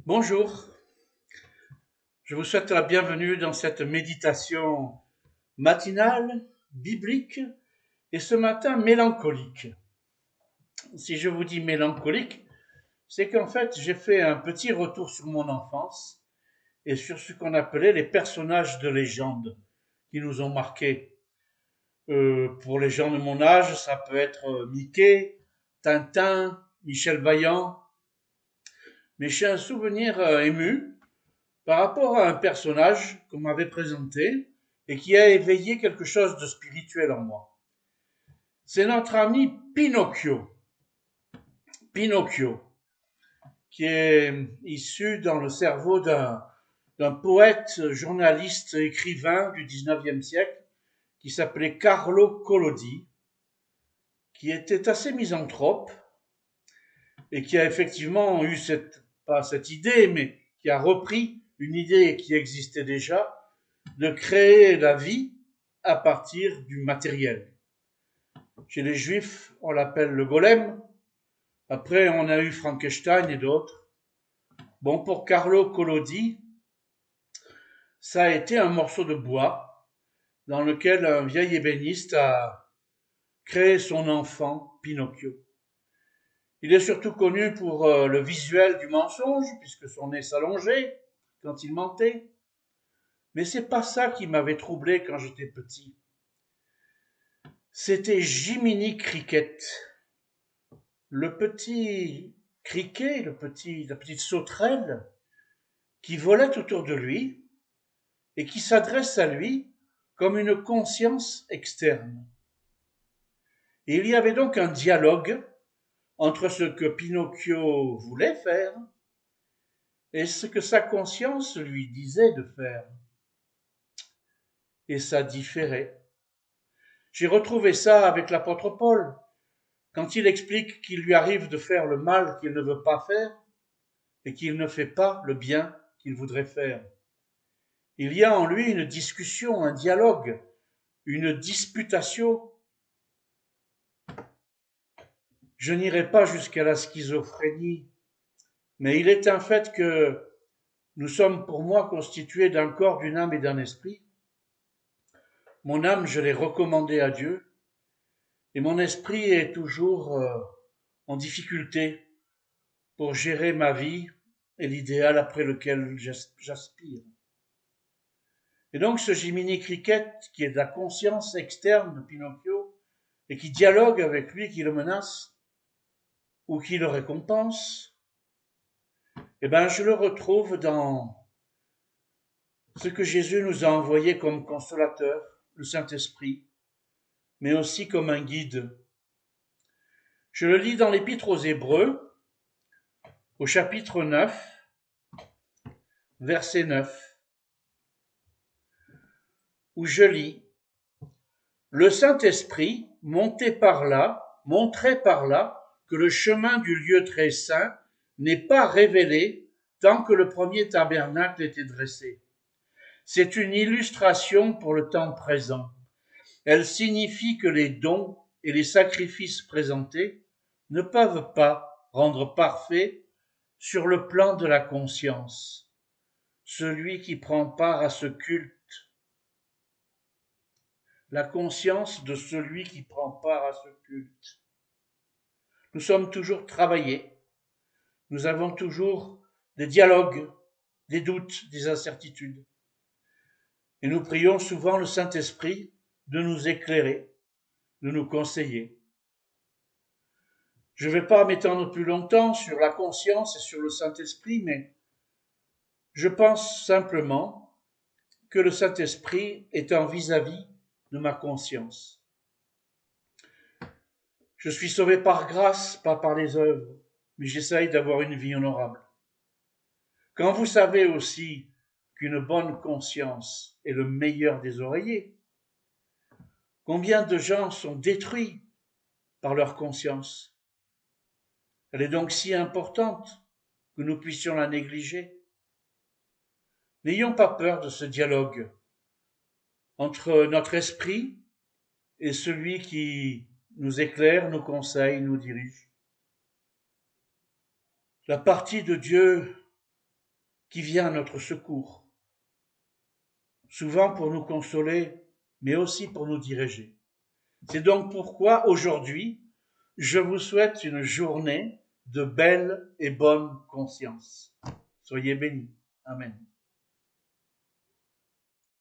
Bonjour, je vous souhaite la bienvenue dans cette méditation matinale, biblique, et ce matin mélancolique. Si je vous dis mélancolique, c'est qu'en fait j'ai fait un petit retour sur mon enfance et sur ce qu'on appelait les personnages de légende qui nous ont marqués. Pour les gens de mon âge, ça peut être Mickey, Tintin, Michel Vaillant, mais j'ai un souvenir ému par rapport à un personnage qu'on m'avait présenté et qui a éveillé quelque chose de spirituel en moi. C'est notre ami Pinocchio. Pinocchio, qui est issu dans le cerveau d'un poète, journaliste, écrivain du 19e siècle qui s'appelait Carlo Collodi, qui était assez misanthrope et qui a effectivement eu pas cette idée, mais qui a repris une idée qui existait déjà, de créer la vie à partir du matériel. Chez les Juifs, on l'appelle le golem. Après, on a eu Frankenstein et d'autres. Bon, pour Carlo Collodi, ça a été un morceau de bois dans lequel un vieil ébéniste a créé son enfant Pinocchio. Il est surtout connu pour le visuel du mensonge, puisque son nez s'allongeait quand il mentait. Mais c'est pas ça qui m'avait troublé quand j'étais petit. C'était Jiminy Cricket, le petit criquet, la petite sauterelle qui volait autour de lui et qui s'adresse à lui comme une conscience externe. Et il y avait donc un dialogue entre ce que Pinocchio voulait faire et ce que sa conscience lui disait de faire. Et ça différait. J'ai retrouvé ça avec l'apôtre Paul, quand il explique qu'il lui arrive de faire le mal qu'il ne veut pas faire et qu'il ne fait pas le bien qu'il voudrait faire. Il y a en lui une discussion, un dialogue, une disputation. Je n'irai pas jusqu'à la schizophrénie, mais il est un fait que nous sommes pour moi constitués d'un corps, d'une âme et d'un esprit. Mon âme, je l'ai recommandée à Dieu, et mon esprit est toujours en difficulté pour gérer ma vie et l'idéal après lequel j'aspire. Et donc ce Jiminy Cricket, qui est de la conscience externe de Pinocchio, et qui dialogue avec lui, qui le menace, ou qui le récompense, eh ben je le retrouve dans ce que Jésus nous a envoyé comme consolateur, le Saint-Esprit, mais aussi comme un guide. Je le lis dans l'Épître aux Hébreux, au chapitre 9, verset 9, où je lis: Le Saint-Esprit montrait par là que le chemin du lieu très saint n'est pas révélé tant que le premier tabernacle était dressé. C'est une illustration pour le temps présent. Elle signifie que les dons et les sacrifices présentés ne peuvent pas rendre parfait sur le plan de la conscience celui qui prend part à ce culte. La conscience de celui qui prend part à ce culte. Nous sommes toujours travaillés. Nous avons toujours des dialogues, des doutes, des incertitudes. Et nous prions souvent le Saint-Esprit de nous éclairer, de nous conseiller. Je ne vais pas m'étendre plus longtemps sur la conscience et sur le Saint-Esprit, mais je pense simplement que le Saint-Esprit est un vis-à-vis de ma conscience. Je suis sauvé par grâce, pas par les œuvres, mais j'essaye d'avoir une vie honorable. Quand vous savez aussi qu'une bonne conscience est le meilleur des oreillers, combien de gens sont détruits par leur conscience? Elle est donc si importante que nous puissions la négliger. N'ayons pas peur de ce dialogue entre notre esprit et celui qui nous éclaire, nous conseille, nous dirige. La partie de Dieu qui vient à notre secours, souvent pour nous consoler, mais aussi pour nous diriger. C'est donc pourquoi aujourd'hui, je vous souhaite une journée de belle et bonne conscience. Soyez bénis. Amen.